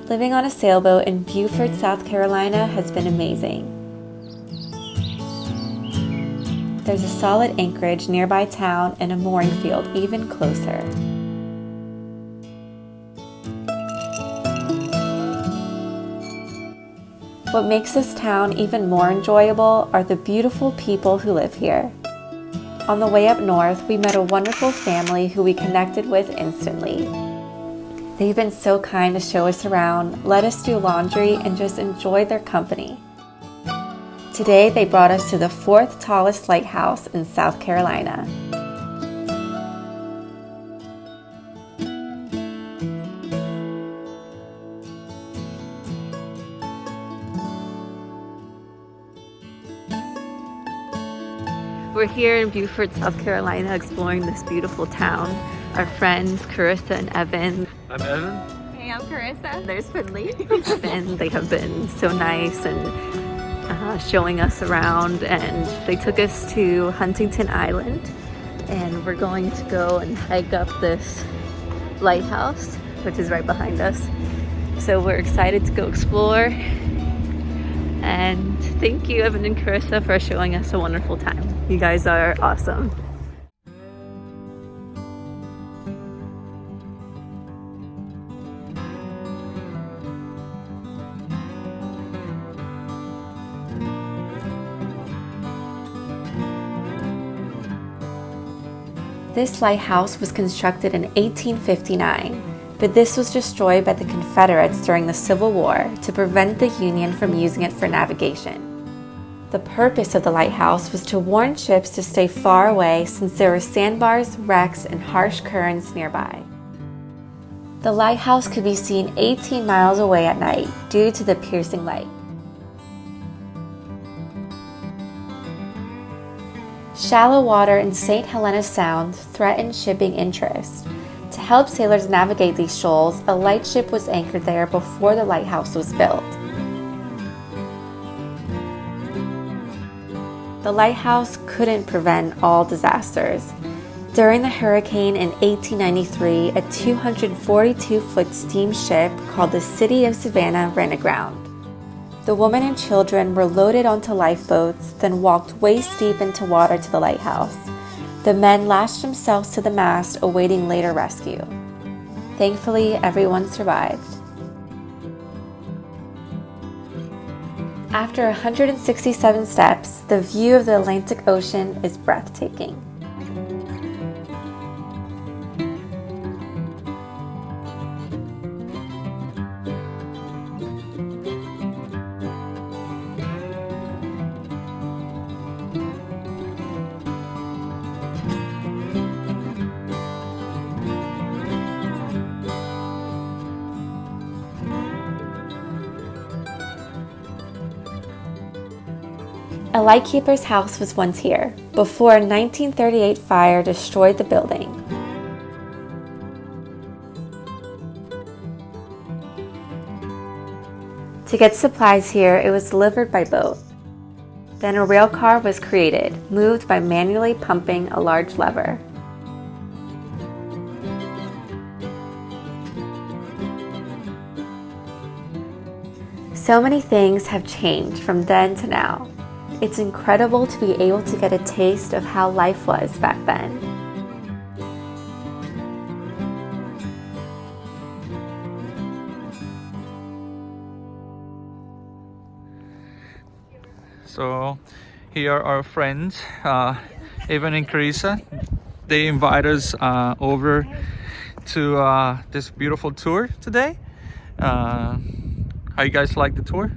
Living on a sailboat in Beaufort, South Carolina has been amazing. There's a solid anchorage nearby town and a mooring field even closer. What makes this town even more enjoyable are the beautiful people who live here. On the way up north, we met a wonderful family who we connected with instantly. They've been so kind to show us around, let us do laundry, and just enjoy their company. Today, they brought us to the 4th tallest lighthouse in South Carolina. We're here in Beaufort, South Carolina, exploring this beautiful town. Our friends, Carissa and Evan. I'm Evan. Hey, I'm Carissa. There's Finley. And they have been so nice and showing us around, and they took us to Huntington Island, and we're going to go and hike up this lighthouse, which is right behind us. So we're excited to go explore, and thank you, Evan and Carissa, for showing us a wonderful time. You guys are awesome. This lighthouse was constructed in 1859, but this was destroyed by the Confederates during the Civil War to prevent the Union from using it for navigation. The purpose of the lighthouse was to warn ships to stay far away since there were sandbars, wrecks, and harsh currents nearby. The lighthouse could be seen 18 miles away at night due to the piercing light. Shallow water in St. Helena Sound threatened shipping interest. To help sailors navigate these shoals, a lightship was anchored there before the lighthouse was built. The lighthouse couldn't prevent all disasters. During the hurricane in 1893, a 242-foot steamship called the City of Savannah ran aground. The women and children were loaded onto lifeboats, then walked waist deep into water to the lighthouse. The men lashed themselves to the mast, awaiting later rescue. Thankfully, everyone survived. After 167 steps, the view of the Atlantic Ocean is breathtaking. A lightkeeper's house was once here, before a 1938 fire destroyed the building. To get supplies here, it was delivered by boat. Then a rail car was created, moved by manually pumping a large lever. So many things have changed from then to now. It's incredible to be able to get a taste of how life was back then. So here are our friends, Evan and Carissa. They invite us over to this beautiful tour today. How you guys like the tour?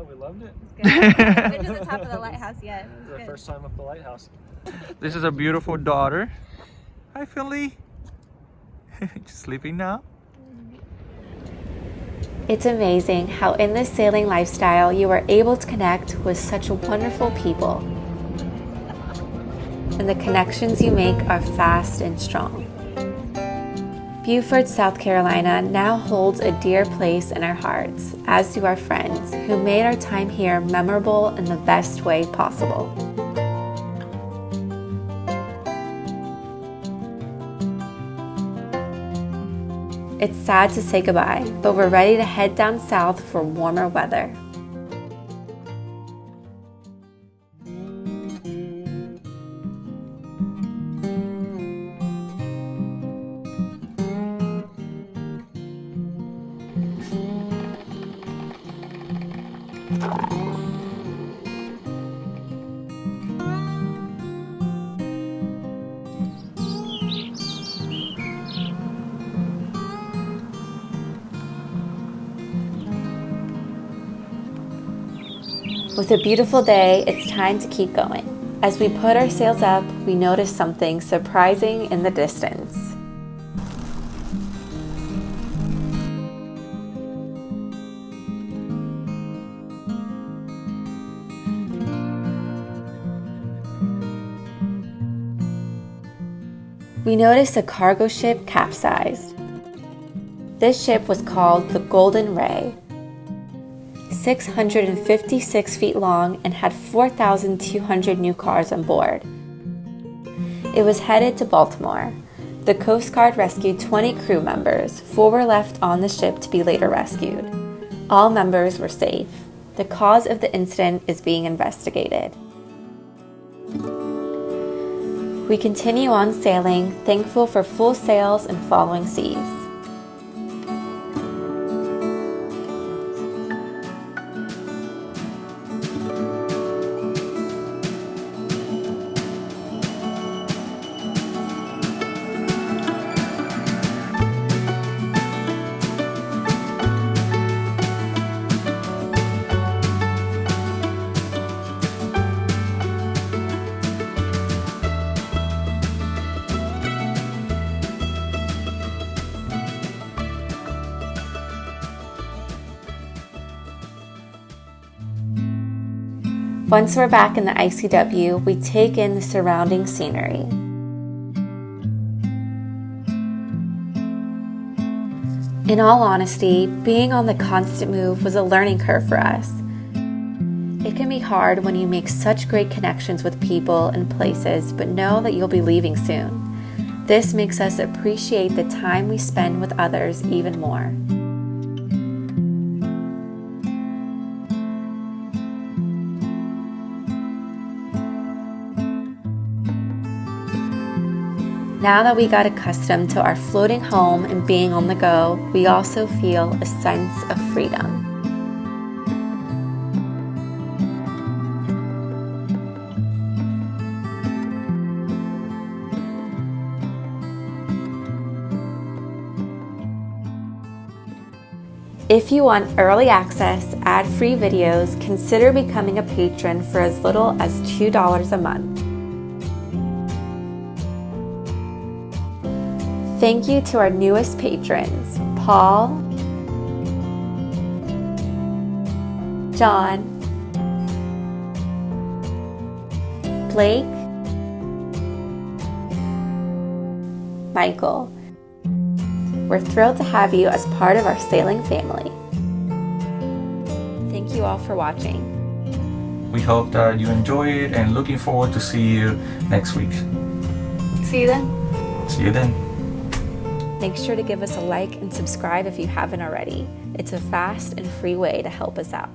We loved it. We haven't been to the top of the lighthouse yet. It was The good. first time up the lighthouse. This is a beautiful daughter. Hi, Philly. Just sleeping now? It's amazing how in this sailing lifestyle you are able to connect with such wonderful people. And the connections you make are fast and strong. Beaufort, South Carolina now holds a dear place in our hearts, as do our friends, who made our time here memorable in the best way possible. It's sad to say goodbye, but we're ready to head down south for warmer weather. With a beautiful day, it's time to keep going. As we put our sails up, we notice something surprising in the distance. We noticed a cargo ship capsized. This ship was called the Golden Ray. 656 feet long and had 4,200 new cars on board. It was headed to Baltimore. The Coast Guard rescued 20 crew members. 4 were left on the ship to be later rescued. All members were safe. The cause of the incident is being investigated. We continue on sailing, thankful for full sails and following seas. Once we're back in the ICW, we take in the surrounding scenery. In all honesty, being on the constant move was a learning curve for us. It can be hard when you make such great connections with people and places, but know that you'll be leaving soon. This makes us appreciate the time we spend with others even more. Now that we got accustomed to our floating home and being on the go, we also feel a sense of freedom. If you want early access, ad-free videos, consider becoming a patron for as little as $2 a month. Thank you to our newest patrons, Paul, John, Blake, Michael. We're thrilled to have you as part of our sailing family. Thank you all for watching. We hope that you enjoy it and looking forward to see you next week. See you then. See you then. Make sure to give us a like and subscribe if you haven't already. It's a fast and free way to help us out.